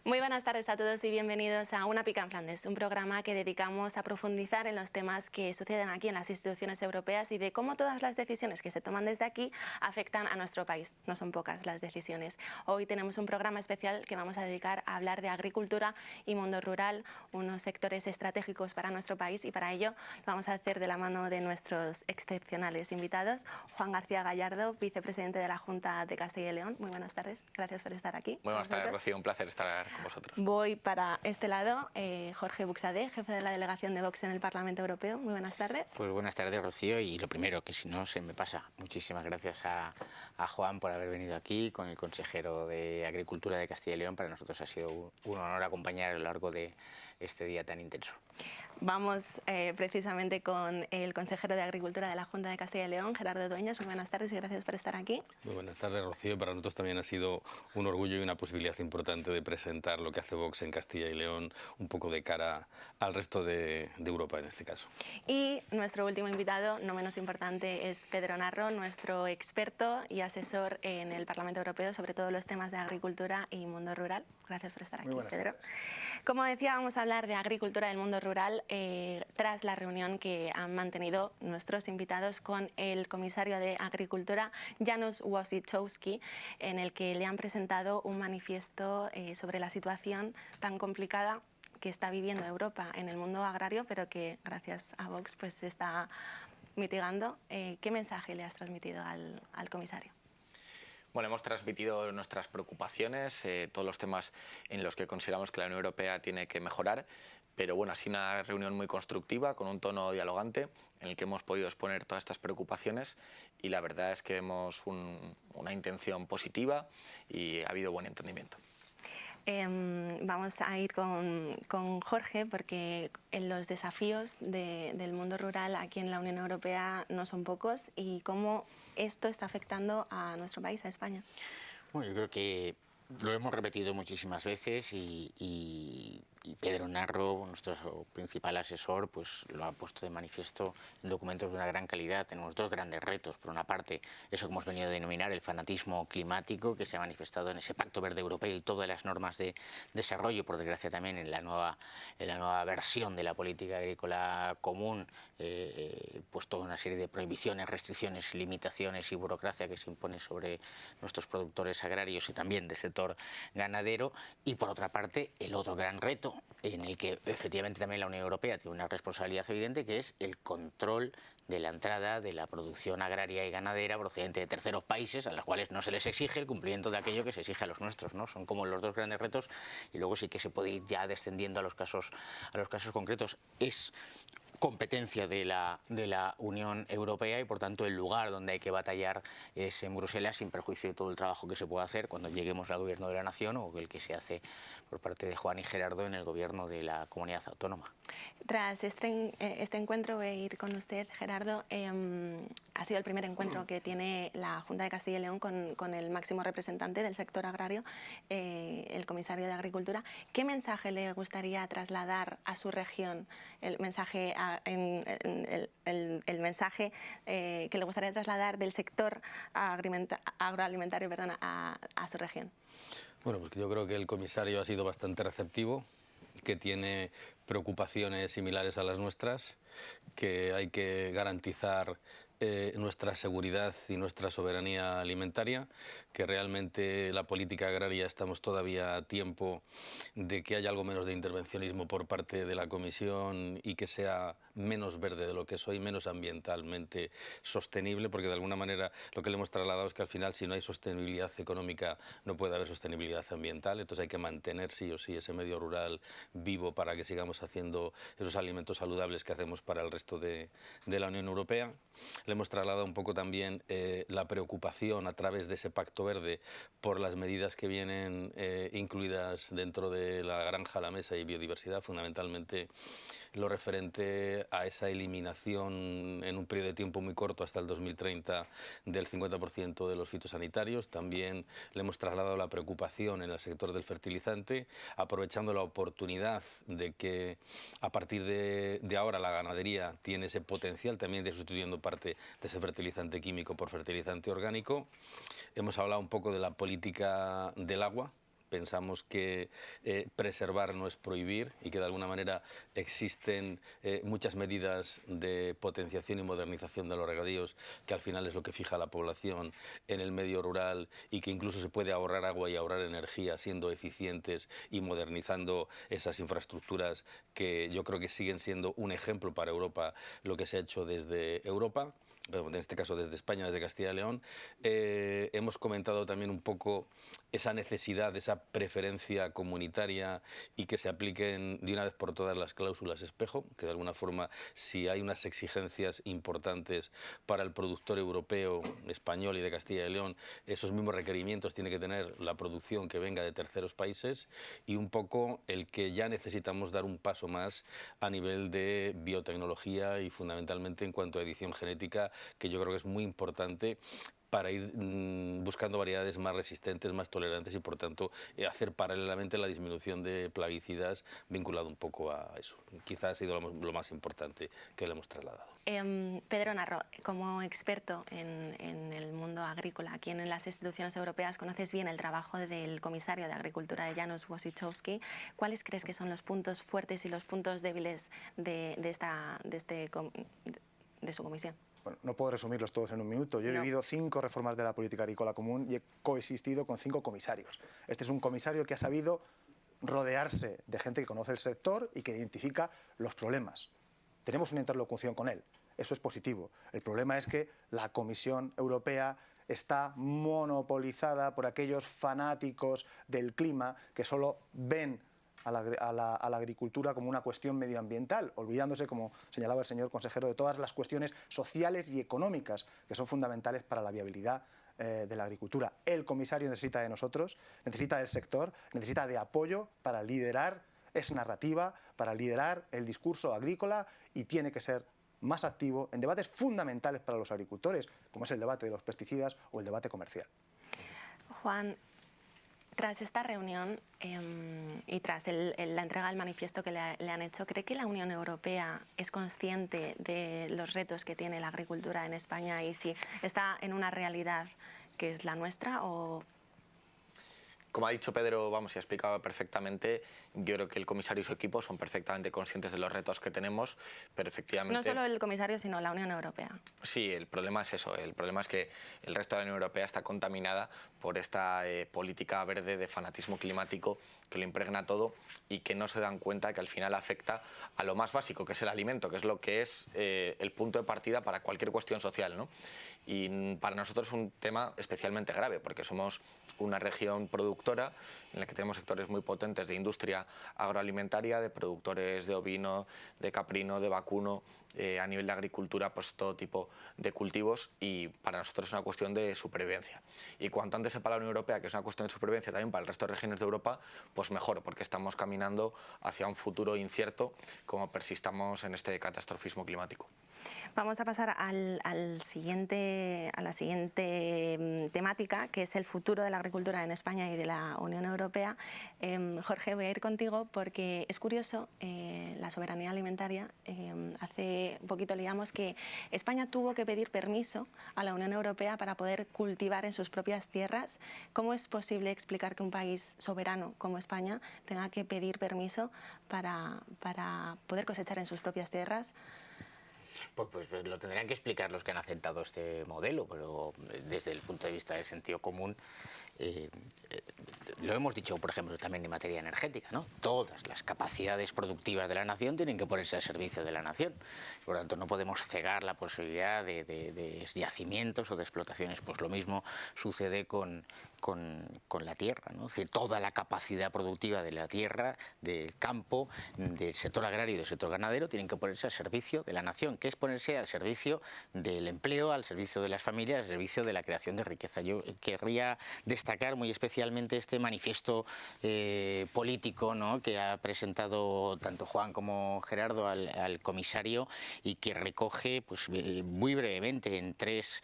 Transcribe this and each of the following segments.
Muy buenas tardes a todos y bienvenidos a Una Pica en Flandes, un programa que dedicamos a profundizar en los temas que suceden aquí en las instituciones europeas y de cómo todas las decisiones que se toman desde aquí afectan a nuestro país. No son pocas las decisiones. Hoy tenemos un programa especial que vamos a dedicar a hablar de agricultura y mundo rural, unos sectores estratégicos para nuestro país, y para ello lo vamos a hacer de la mano de nuestros excepcionales invitados. Juan García Gallardo, vicepresidente de la Junta de Castilla y León. Muy buenas tardes, gracias por estar aquí. Muy buenas tardes, Rocío, un placer estar con vosotros. Voy para este lado, Jorge Buxadé, jefe de la delegación de Vox en el Parlamento Europeo. Muy buenas tardes. Pues buenas tardes, Rocío, y lo primero, que si no se me pasa, muchísimas gracias a Juan por haber venido aquí con el consejero de Agricultura de Castilla y León. Para nosotros ha sido un honor acompañar a lo largo de este día tan intenso. Vamos precisamente con el consejero de Agricultura de la Junta de Castilla y León, Gerardo Dueñas. Muy buenas tardes y gracias por estar aquí. Muy buenas tardes, Rocío. Para nosotros también ha sido un orgullo y una posibilidad importante de presentar lo que hace Vox en Castilla y León, un poco de cara al resto de Europa en este caso. Y nuestro último invitado, no menos importante, es Pedro Narro, nuestro experto y asesor en el Parlamento Europeo sobre todos los temas de agricultura y mundo rural. Gracias por estar aquí, Pedro. Como decía, vamos a hablar de agricultura del mundo rural tras la reunión que han mantenido nuestros invitados con el comisario de Agricultura, Janusz Wojciechowski, en el que le han presentado un manifiesto sobre la situación tan complicada que está viviendo Europa en el mundo agrario, pero que gracias a Vox pues se está mitigando. ¿Qué mensaje le has transmitido al comisario? Bueno, hemos transmitido nuestras preocupaciones, todos los temas en los que consideramos que la Unión Europea tiene que mejorar, pero bueno, ha sido una reunión muy constructiva, con un tono dialogante, en el que hemos podido exponer todas estas preocupaciones, y la verdad es que vemos una intención positiva y ha habido buen entendimiento. Vamos a ir con Jorge, porque los desafíos del mundo rural aquí en la Unión Europea no son pocos, y cómo esto está afectando a nuestro país, a España. Bueno, yo creo que lo hemos repetido muchísimas veces y Pedro Narro, nuestro principal asesor, pues lo ha puesto de manifiesto en documentos de una gran calidad. Tenemos dos grandes retos. Por una parte, eso que hemos venido a denominar el fanatismo climático, que se ha manifestado en ese Pacto Verde Europeo y todas las normas de desarrollo, por desgracia también en la nueva versión de la política agrícola común, pues toda una serie de prohibiciones, restricciones, limitaciones y burocracia que se impone sobre nuestros productores agrarios y también del sector ganadero. Y por otra parte, el otro gran reto, en el que efectivamente también la Unión Europea tiene una responsabilidad evidente, que es el control de la entrada de la producción agraria y ganadera procedente de terceros países, a los cuales no se les exige el cumplimiento de aquello que se exige a los nuestros, ¿no? Son como los dos grandes retos, y luego sí que se puede ir ya descendiendo a los casos concretos. Es competencia de la Unión Europea, y por tanto el lugar donde hay que batallar es en Bruselas, sin perjuicio de todo el trabajo que se pueda hacer cuando lleguemos al gobierno de la nación, o el que se hace por parte de Juan y Gerardo en el gobierno de la comunidad autónoma. Tras este encuentro, voy a ir con usted, Gerardo. Ha sido el primer encuentro que tiene la Junta de Castilla y León con el máximo representante del sector agrario, el comisario de Agricultura. ¿Qué mensaje le gustaría trasladar a su región? El mensaje que le gustaría trasladar del sector agroalimentario, a su región. Bueno, pues yo creo que el comisario ha sido bastante receptivo, que tiene preocupaciones similares a las nuestras, que hay que garantizar nuestra seguridad y nuestra soberanía alimentaria, que realmente la política agraria estamos todavía a tiempo de que haya algo menos de intervencionismo por parte de la Comisión y que sea menos verde de lo que es hoy, menos ambientalmente sostenible, porque de alguna manera lo que le hemos trasladado es que al final, si no hay sostenibilidad económica, no puede haber sostenibilidad ambiental. Entonces hay que mantener sí o sí ese medio rural vivo para que sigamos haciendo esos alimentos saludables que hacemos para el resto de la Unión Europea. Le hemos trasladado un poco también la preocupación a través de ese Pacto Verde por las medidas que vienen incluidas dentro de la granja a la mesa y biodiversidad, fundamentalmente lo referente a esa eliminación en un periodo de tiempo muy corto, hasta el 2030, del 50% de los fitosanitarios. También le hemos trasladado la preocupación en el sector del fertilizante, aprovechando la oportunidad de que a partir de ahora la ganadería tiene ese potencial también de sustituyendo parte de ese fertilizante químico por fertilizante orgánico. Hemos hablado un poco de la política del agua, Pensamos que preservar no es prohibir y que de alguna manera existen muchas medidas de potenciación y modernización de los regadíos, que al final es lo que fija la población en el medio rural, y que incluso se puede ahorrar agua y ahorrar energía siendo eficientes y modernizando esas infraestructuras, que yo creo que siguen siendo un ejemplo para Europa, lo que se ha hecho desde Europa, en este caso desde España, desde Castilla y León. Hemos comentado también un poco esa necesidad, esa preferencia comunitaria, y que se apliquen de una vez por todas las cláusulas espejo, que de alguna forma, si hay unas exigencias importantes para el productor europeo, español y de Castilla y León, esos mismos requerimientos tiene que tener la producción que venga de terceros países, y un poco el que ya necesitamos dar un paso más a nivel de biotecnología y fundamentalmente en cuanto a edición genética, que yo creo que es muy importante para ir buscando variedades más resistentes, más tolerantes, y por tanto hacer paralelamente la disminución de plaguicidas vinculado un poco a eso. Quizás ha sido lo más importante que le hemos trasladado. Pedro Narro, como experto en el mundo agrícola, aquí en las instituciones europeas, conoces bien el trabajo del comisario de Agricultura de Janusz Wojciechowski. ¿Cuáles crees que son los puntos fuertes y los puntos débiles de su comisión? Bueno, no puedo resumirlos todos en un minuto. Yo he vivido 5 reformas de la política agrícola común y he coexistido con 5 comisarios. Este es un comisario que ha sabido rodearse de gente que conoce el sector y que identifica los problemas. Tenemos una interlocución con él. Eso es positivo. El problema es que la Comisión Europea está monopolizada por aquellos fanáticos del clima que solo ven a la agricultura como una cuestión medioambiental, olvidándose, como señalaba el señor consejero, de todas las cuestiones sociales y económicas que son fundamentales para la viabilidad de la agricultura. El comisario necesita de nosotros, necesita del sector, necesita de apoyo para liderar esa narrativa, para liderar el discurso agrícola, y tiene que ser más activo en debates fundamentales para los agricultores, como es el debate de los pesticidas o el debate comercial. Juan, tras esta reunión y tras la entrega del manifiesto que le han hecho, ¿cree que la Unión Europea es consciente de los retos que tiene la agricultura en España y si está en una realidad que es la nuestra? O... Como ha dicho Pedro, y ha explicado perfectamente, yo creo que el comisario y su equipo son perfectamente conscientes de los retos que tenemos, pero efectivamente... No solo el comisario, sino la Unión Europea. Sí, el problema es eso, el problema es que el resto de la Unión Europea está contaminada por esta política verde de fanatismo climático que lo impregna todo y que no se dan cuenta que al final afecta a lo más básico, que es el alimento, que es el punto de partida para cualquier cuestión social, ¿no? Y para nosotros es un tema especialmente grave, porque somos una región productora en la que tenemos sectores muy potentes de industria agroalimentaria, de productores de ovino, de caprino, de vacuno, a nivel de agricultura, pues todo tipo de cultivos, y para nosotros es una cuestión de supervivencia. Y cuanto antes sepa la Unión Europea que es una cuestión de supervivencia también para el resto de regiones de Europa, pues mejor, porque estamos caminando hacia un futuro incierto como persistamos en este catastrofismo climático. Vamos a pasar a la siguiente temática, que es el futuro de la agricultura en España y de la Unión Europea. Jorge, voy a ir contigo porque es curioso, la soberanía alimentaria. Hace un poquito leíamos que España tuvo que pedir permiso a la Unión Europea para poder cultivar en sus propias tierras. ¿Cómo es posible explicar que un país soberano como España tenga que pedir permiso para poder cosechar en sus propias tierras? Pues lo tendrán que explicar los que han aceptado este modelo, pero desde el punto de vista del sentido común, lo hemos dicho, por ejemplo, también en materia energética, ¿no? Todas las capacidades productivas de la nación tienen que ponerse al servicio de la nación. Por lo tanto, no podemos cegar la posibilidad de yacimientos o de explotaciones. Pues lo mismo sucede con la tierra, ¿no? Es decir, toda la capacidad productiva de la tierra, del campo, del sector agrario y del sector ganadero tienen que ponerse al servicio de la nación, que es ponerse al servicio del empleo, al servicio de las familias, al servicio de la creación de riqueza. Yo querría destacar muy especialmente este manifiesto político, ¿no?, que ha presentado tanto Juan como Gerardo al comisario, y que recoge, pues, muy brevemente en tres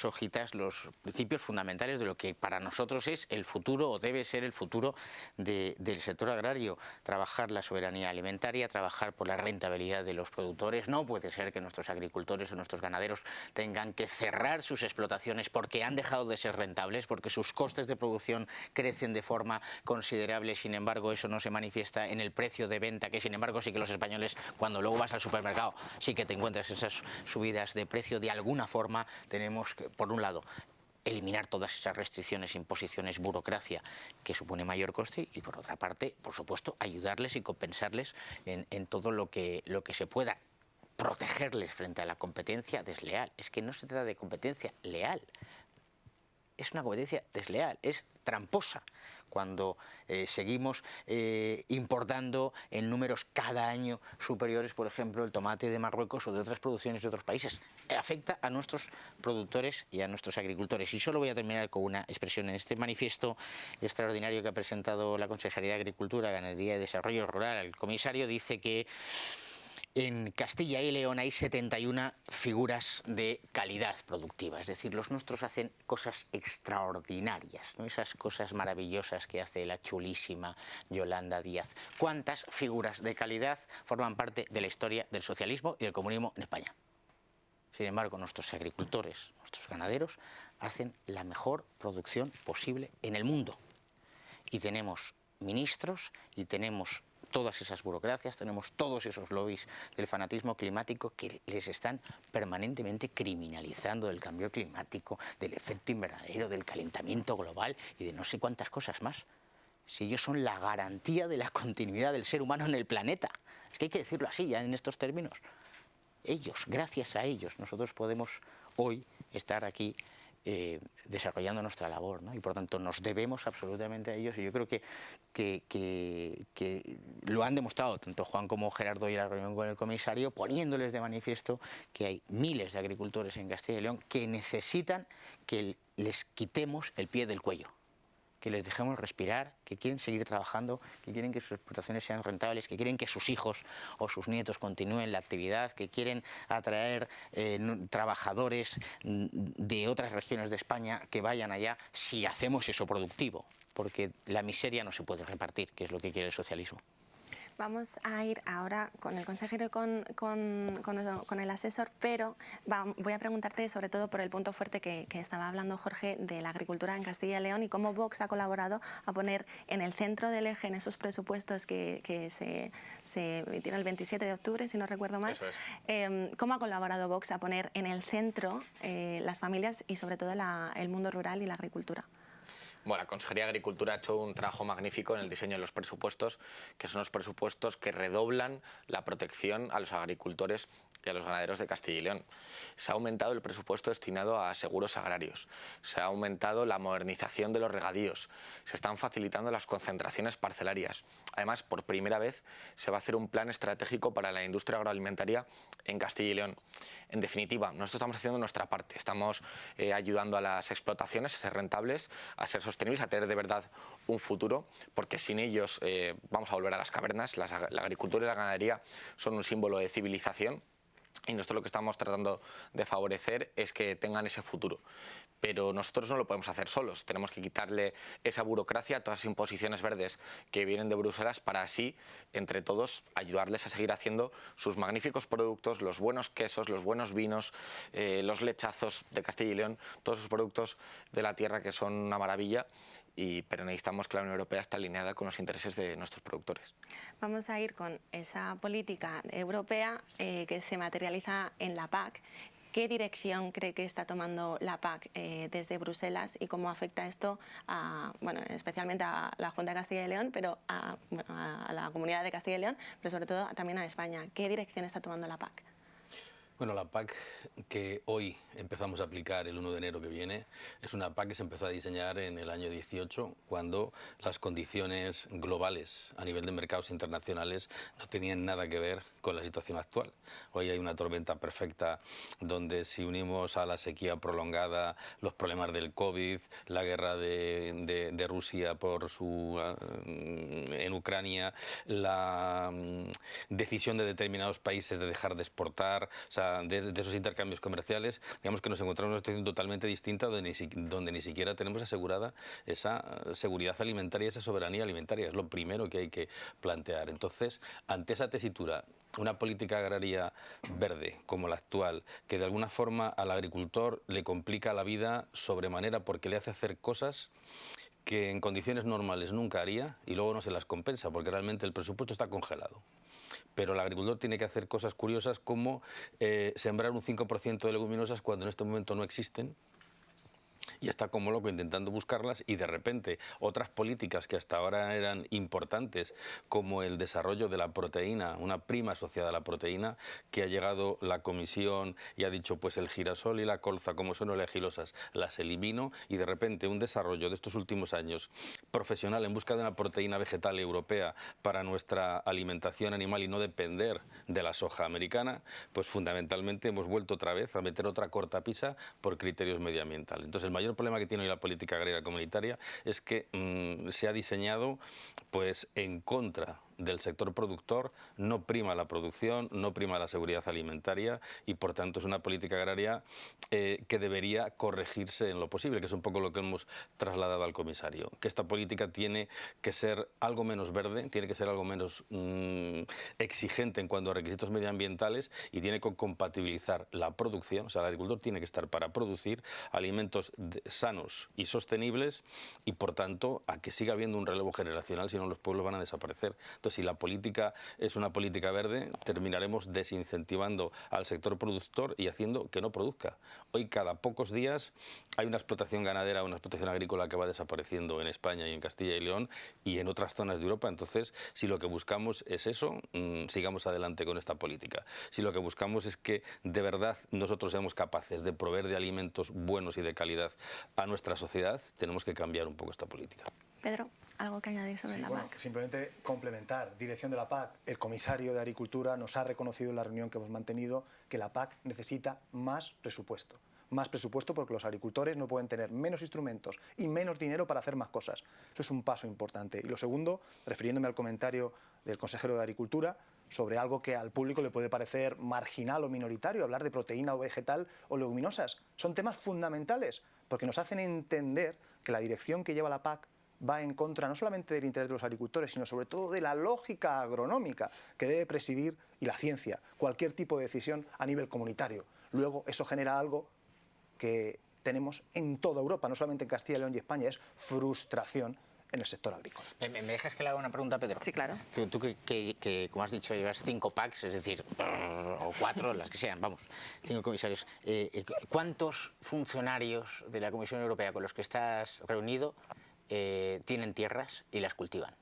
hojitas los principios fundamentales de lo que para nosotros es el futuro o debe ser el futuro del sector agrario. Trabajar la soberanía alimentaria, trabajar por la rentabilidad de los productores. No puede ser que nuestros agricultores o nuestros ganaderos tengan que cerrar sus explotaciones porque han dejado de ser rentables, porque sus costes de producción crecen de forma considerable. Sin embargo, eso no se manifiesta en el precio de venta, que sin embargo sí que los españoles, cuando luego vas al supermercado, sí que te encuentras esas subidas de precio. De alguna forma tenemos que, por un lado, eliminar todas esas restricciones, imposiciones, burocracia que supone mayor coste, y por otra parte, por supuesto, ayudarles y compensarles en todo lo que se pueda, protegerles frente a la competencia desleal. Es que no se trata de competencia leal, es una competencia desleal, es tramposa, cuando seguimos importando en números cada año superiores, por ejemplo, el tomate de Marruecos o de otras producciones de otros países. Afecta a nuestros productores y a nuestros agricultores. Y solo voy a terminar con una expresión. En este manifiesto extraordinario que ha presentado la Consejería de Agricultura, Ganadería y Desarrollo Rural, el comisario dice que en Castilla y León hay 71 figuras de calidad productiva, es decir, los nuestros hacen cosas extraordinarias, ¿no? Esas cosas maravillosas que hace la chulísima Yolanda Díaz. ¿Cuántas figuras de calidad forman parte de la historia del socialismo y del comunismo en España? Sin embargo, nuestros agricultores, nuestros ganaderos, hacen la mejor producción posible en el mundo. Y tenemos ministros y tenemos todas esas burocracias, tenemos todos esos lobbies del fanatismo climático que les están permanentemente criminalizando del cambio climático, del efecto invernadero, del calentamiento global y de no sé cuántas cosas más. Si ellos son la garantía de la continuidad del ser humano en el planeta. Es que hay que decirlo así, ya en estos términos. Ellos, gracias a ellos, nosotros podemos hoy estar aquí desarrollando nuestra labor, ¿no? Y por tanto nos debemos absolutamente a ellos, y yo creo que lo han demostrado tanto Juan como Gerardo y la reunión con el comisario, poniéndoles de manifiesto que hay miles de agricultores en Castilla y León que necesitan que les quitemos el pie del cuello, que les dejemos respirar, que quieren seguir trabajando, que quieren que sus explotaciones sean rentables, que quieren que sus hijos o sus nietos continúen la actividad, que quieren atraer trabajadores de otras regiones de España que vayan allá si hacemos eso productivo, porque la miseria no se puede repartir, que es lo que quiere el socialismo. Vamos a ir ahora con el consejero y con el asesor, pero voy a preguntarte sobre todo por el punto fuerte que estaba hablando Jorge de la agricultura en Castilla y León y cómo Vox ha colaborado a poner en el centro del eje, en esos presupuestos que se emitieron el 27 de octubre, si no recuerdo mal. Eso es. ¿Cómo ha colaborado Vox a poner en el centro las familias y sobre todo el mundo rural y la agricultura? Bueno, la Consejería de Agricultura ha hecho un trabajo magnífico en el diseño de los presupuestos, que son los presupuestos que redoblan la protección a los agricultores y a los ganaderos de Castilla y León. Se ha aumentado el presupuesto destinado a seguros agrarios, se ha aumentado la modernización de los regadíos, se están facilitando las concentraciones parcelarias. Además, por primera vez se va a hacer un plan estratégico para la industria agroalimentaria en Castilla y León. En definitiva, nosotros estamos haciendo nuestra parte, estamos ayudando a las explotaciones a ser rentables, a ser sostenibles, a tener de verdad un futuro, porque sin ellos vamos a volver a las cavernas. La agricultura y la ganadería son un símbolo de civilización y nosotros lo que estamos tratando de favorecer es que tengan ese futuro. Pero nosotros no lo podemos hacer solos, tenemos que quitarle esa burocracia, todas las imposiciones verdes que vienen de Bruselas, para así, entre todos, ayudarles a seguir haciendo sus magníficos productos, los buenos quesos, los buenos vinos, los lechazos de Castilla y León, todos esos productos de la tierra que son una maravilla. Pero necesitamos que la Unión Europea esté alineada con los intereses de nuestros productores. Vamos a ir con esa política europea que se materializa en la PAC. ¿Qué dirección cree que está tomando la PAC desde Bruselas y cómo afecta esto especialmente a la Junta de Castilla y León, pero a la Comunidad de Castilla y León, pero sobre todo también a España? ¿Qué dirección está tomando la PAC? Bueno, la PAC que hoy empezamos a aplicar el 1 de enero que viene es una PAC que se empezó a diseñar en el año 18, cuando las condiciones globales a nivel de mercados internacionales no tenían nada que ver con la situación actual. Hoy hay una tormenta perfecta donde, si unimos a la sequía prolongada, los problemas del COVID, la guerra de Rusia en Ucrania, la decisión de determinados países de dejar de exportar, o sea, de esos intercambios comerciales, digamos que nos encontramos en una situación totalmente distinta donde ni siquiera tenemos asegurada esa seguridad alimentaria, esa soberanía alimentaria. Es lo primero que hay que plantear. Entonces, ante esa tesitura una política agraria verde como la actual, que de alguna forma al agricultor le complica la vida sobremanera porque le hace hacer cosas que en condiciones normales nunca haría y luego no se las compensa porque realmente el presupuesto está congelado. Pero el agricultor tiene que hacer cosas curiosas como sembrar un 5% de leguminosas cuando en este momento no existen, y está como loco intentando buscarlas, y de repente otras políticas que hasta ahora eran importantes, como el desarrollo de la proteína, una prima asociada a la proteína, que ha llegado la Comisión y ha dicho pues el girasol y la colza, como son oleagilosas, las elimino, y de repente un desarrollo de estos últimos años profesional en busca de una proteína vegetal europea para nuestra alimentación animal y no depender de la soja americana, pues fundamentalmente hemos vuelto otra vez a meter otra cortapisa por criterios medioambientales. Entonces el mayor problema que tiene hoy la política agraria comunitaria es que se ha diseñado pues en contra del sector productor, no prima la producción, no prima la seguridad alimentaria y por tanto es una política agraria que debería corregirse en lo posible, que es un poco lo que hemos trasladado al comisario, que esta política tiene que ser algo menos verde, tiene que ser algo menos exigente en cuanto a requisitos medioambientales y tiene que compatibilizar la producción, o sea, el agricultor tiene que estar para producir alimentos sanos y sostenibles y por tanto a que siga habiendo un relevo generacional, si no los pueblos van a desaparecer. Entonces, si la política es una política verde, terminaremos desincentivando al sector productor y haciendo que no produzca. Hoy, cada pocos días, hay una explotación ganadera, una explotación agrícola que va desapareciendo en España y en Castilla y León y en otras zonas de Europa. Entonces, si lo que buscamos es eso, sigamos adelante con esta política. Si lo que buscamos es que de verdad nosotros seamos capaces de proveer de alimentos buenos y de calidad a nuestra sociedad, tenemos que cambiar un poco esta política. Pedro, ¿algo que añadir sobre la PAC? Simplemente complementar. Dirección de la PAC, el comisario de Agricultura nos ha reconocido en la reunión que hemos mantenido que la PAC necesita más presupuesto. Más presupuesto porque los agricultores no pueden tener menos instrumentos y menos dinero para hacer más cosas. Eso es un paso importante. Y lo segundo, refiriéndome al comentario del consejero de Agricultura, sobre algo que al público le puede parecer marginal o minoritario, hablar de proteína o vegetal o leguminosas. Son temas fundamentales porque nos hacen entender que la dirección que lleva la PAC va en contra no solamente del interés de los agricultores, sino sobre todo de la lógica agronómica que debe presidir y la ciencia, cualquier tipo de decisión a nivel comunitario. Luego eso genera algo que tenemos en toda Europa, no solamente en Castilla y León y España, es frustración en el sector agrícola. ¿Me dejas que le haga una pregunta, Pedro? Sí, claro. Tú que, como has dicho, llevas 5 PACs, es decir, o 4, las que sean, vamos, 5 comisarios. ¿Cuántos funcionarios de la Comisión Europea con los que estás reunido tienen tierras y las cultivan?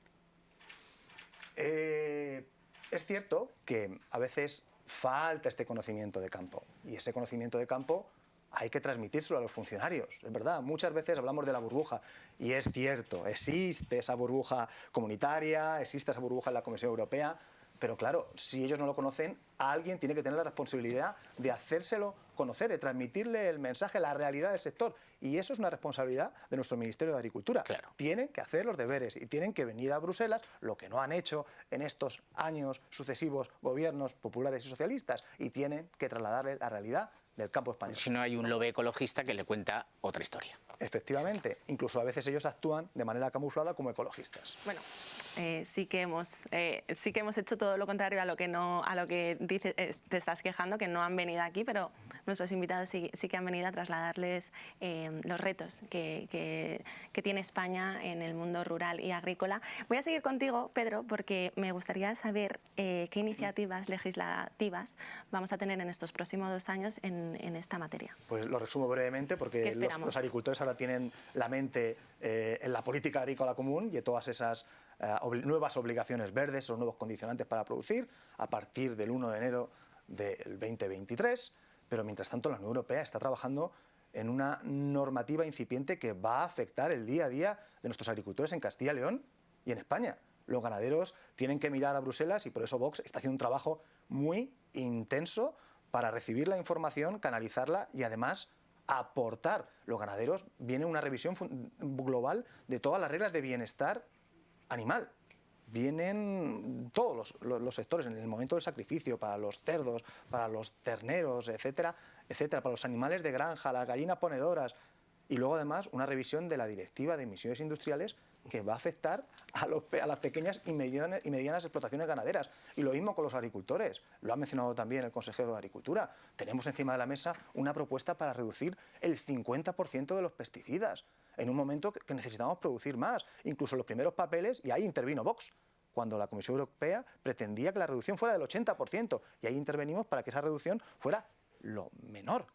Es cierto que a veces falta este conocimiento de campo y ese conocimiento de campo hay que transmitírselo a los funcionarios, es verdad. Muchas veces hablamos de la burbuja y es cierto, existe esa burbuja comunitaria, existe esa burbuja en la Comisión Europea, pero claro, si ellos no lo conocen, alguien tiene que tener la responsabilidad de hacérselo conocer, de transmitirle el mensaje, la realidad del sector. Y eso es una responsabilidad de nuestro Ministerio de Agricultura. Claro. Tienen que hacer los deberes y tienen que venir a Bruselas, lo que no han hecho en estos años sucesivos gobiernos populares y socialistas, y tienen que trasladarle la realidad del campo español. Si no, hay un lobby ecologista que le cuenta otra historia. Efectivamente, incluso a veces ellos actúan de manera camuflada como ecologistas. Bueno, sí que hemos hecho todo lo contrario a lo que dices, te estás quejando, que no han venido aquí, pero nuestros invitados sí que han venido a trasladarles los retos que tiene España en el mundo rural y agrícola. Voy a seguir contigo, Pedro, porque me gustaría saber qué iniciativas legislativas vamos a tener en estos próximos 2 años en esta materia. Pues lo resumo brevemente porque los agricultores ahora tienen la mente en la política agrícola común y en todas esas nuevas obligaciones verdes o nuevos condicionantes para producir a partir del 1 de enero del 2023, pero mientras tanto la Unión Europea está trabajando en una normativa incipiente que va a afectar el día a día de nuestros agricultores en Castilla y León y en España. Los ganaderos tienen que mirar a Bruselas y por eso Vox está haciendo un trabajo muy intenso para recibir la información, canalizarla y además aportar. Los ganaderos, viene una revisión global de todas las reglas de bienestar animal. Vienen todos los sectores en el momento del sacrificio, para los cerdos, para los terneros, etcétera, etcétera, para los animales de granja, las gallinas ponedoras. Y luego además una revisión de la Directiva de Emisiones Industriales que va a afectar a las pequeñas y medianas explotaciones ganaderas. Y lo mismo con los agricultores. Lo ha mencionado también el consejero de Agricultura. Tenemos encima de la mesa una propuesta para reducir el 50% de los pesticidas, en un momento que necesitamos producir más. Incluso los primeros papeles, y ahí intervino Vox, cuando la Comisión Europea pretendía que la reducción fuera del 80%, y ahí intervenimos para que esa reducción fuera lo menor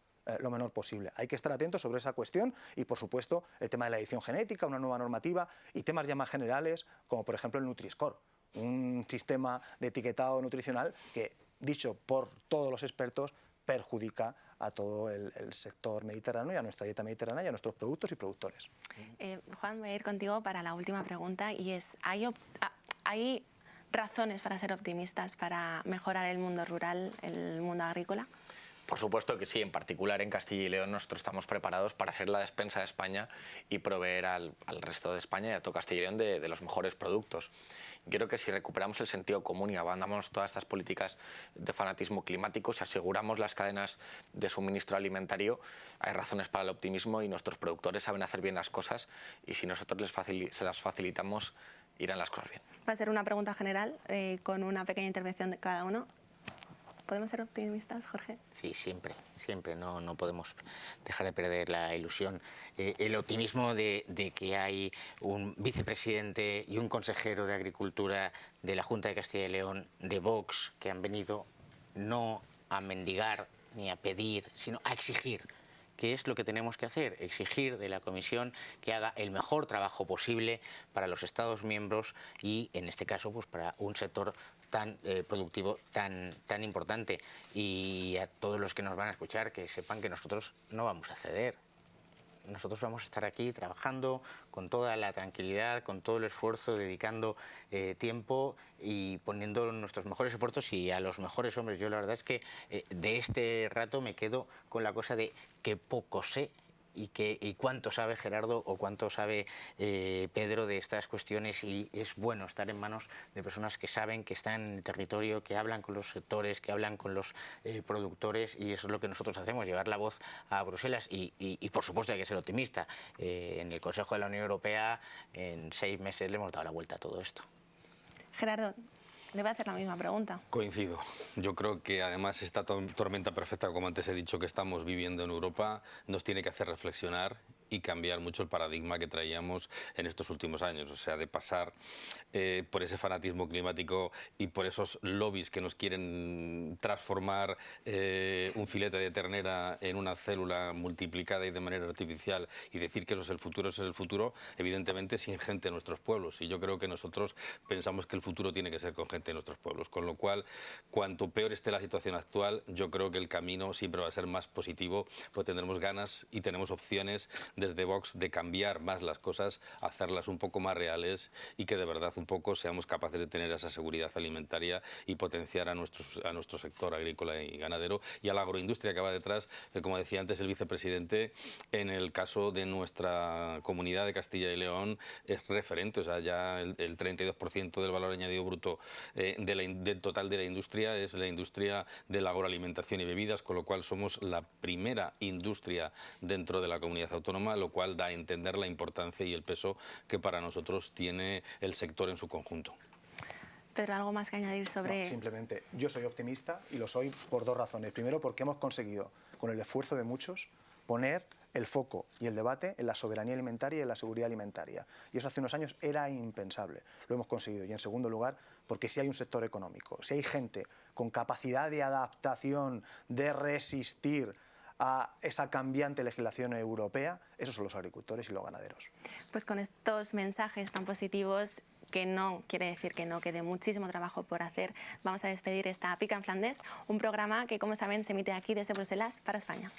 posible. Hay que estar atentos sobre esa cuestión y, por supuesto, el tema de la edición genética, una nueva normativa y temas ya más generales, como por ejemplo el Nutri-Score, un sistema de etiquetado nutricional que, dicho por todos los expertos, perjudica a todo el sector mediterráneo y a nuestra dieta mediterránea y a nuestros productos y productores. Juan, voy a ir contigo para la última pregunta, y es, ¿hay razones para ser optimistas para mejorar el mundo rural, el mundo agrícola? Por supuesto que sí, en particular en Castilla y León nosotros estamos preparados para ser la despensa de España y proveer al resto de España y a todo Castilla y León de los mejores productos. Yo creo que si recuperamos el sentido común y abandonamos todas estas políticas de fanatismo climático, si aseguramos las cadenas de suministro alimentario, hay razones para el optimismo y nuestros productores saben hacer bien las cosas, y si nosotros se las facilitamos, irán las cosas bien. Va a ser una pregunta general con una pequeña intervención de cada uno. ¿Podemos ser optimistas, Jorge? Sí, siempre, siempre. No podemos dejar de perder la ilusión. El optimismo de que hay un vicepresidente y un consejero de Agricultura de la Junta de Castilla y León, de Vox, que han venido no a mendigar ni a pedir, sino a exigir. ¿Qué es lo que tenemos que hacer? Exigir de la Comisión que haga el mejor trabajo posible para los Estados miembros y, en este caso, pues para un sector tan productivo, tan importante. Y a todos los que nos van a escuchar, que sepan que nosotros no vamos a ceder. Nosotros vamos a estar aquí trabajando con toda la tranquilidad, con todo el esfuerzo, dedicando tiempo y poniendo nuestros mejores esfuerzos y a los mejores hombres. Yo la verdad es que de este rato me quedo con la cosa de que poco sé y cuánto sabe Gerardo o cuánto sabe Pedro de estas cuestiones, y es bueno estar en manos de personas que saben, que están en el territorio, que hablan con los sectores, que hablan con los productores, y eso es lo que nosotros hacemos, llevar la voz a Bruselas y por supuesto hay que ser optimista. En el Consejo de la Unión Europea en 6 meses le hemos dado la vuelta a todo esto. Gerardo, le voy a hacer la misma pregunta. Coincido. Yo creo que además esta tormenta perfecta, como antes he dicho, que estamos viviendo en Europa, nos tiene que hacer reflexionar y cambiar mucho el paradigma que traíamos en estos últimos años. O sea, de pasar por ese fanatismo climático y por esos lobbies que nos quieren transformar un filete de ternera en una célula multiplicada y de manera artificial y decir que eso es el futuro, evidentemente sin gente en nuestros pueblos. Y yo creo que nosotros pensamos que el futuro tiene que ser con gente en nuestros pueblos. Con lo cual, cuanto peor esté la situación actual, yo creo que el camino siempre va a ser más positivo, porque tendremos ganas y tenemos opciones desde Vox de cambiar más las cosas, hacerlas un poco más reales y que de verdad un poco seamos capaces de tener esa seguridad alimentaria y potenciar a nuestro sector agrícola y ganadero y a la agroindustria que va detrás, que como decía antes el vicepresidente, en el caso de nuestra comunidad de Castilla y León es referente. O sea, ya el 32% del valor añadido bruto del total de la industria es la industria de la agroalimentación y bebidas, con lo cual somos la primera industria dentro de la comunidad autónoma, lo cual da a entender la importancia y el peso que para nosotros tiene el sector en su conjunto. Pedro, ¿algo más que añadir sobre...? No, simplemente, yo soy optimista y lo soy por 2 razones. Primero, porque hemos conseguido, con el esfuerzo de muchos, poner el foco y el debate en la soberanía alimentaria y en la seguridad alimentaria. Y eso hace unos años era impensable. Lo hemos conseguido. Y en segundo lugar, porque si hay un sector económico, si hay gente con capacidad de adaptación, de resistir a esa cambiante legislación europea, esos son los agricultores y los ganaderos. Pues con estos mensajes tan positivos, que no quiere decir que no quede muchísimo trabajo por hacer, vamos a despedir esta Pica en Flandes, un programa que, como saben, se emite aquí desde Bruselas para España.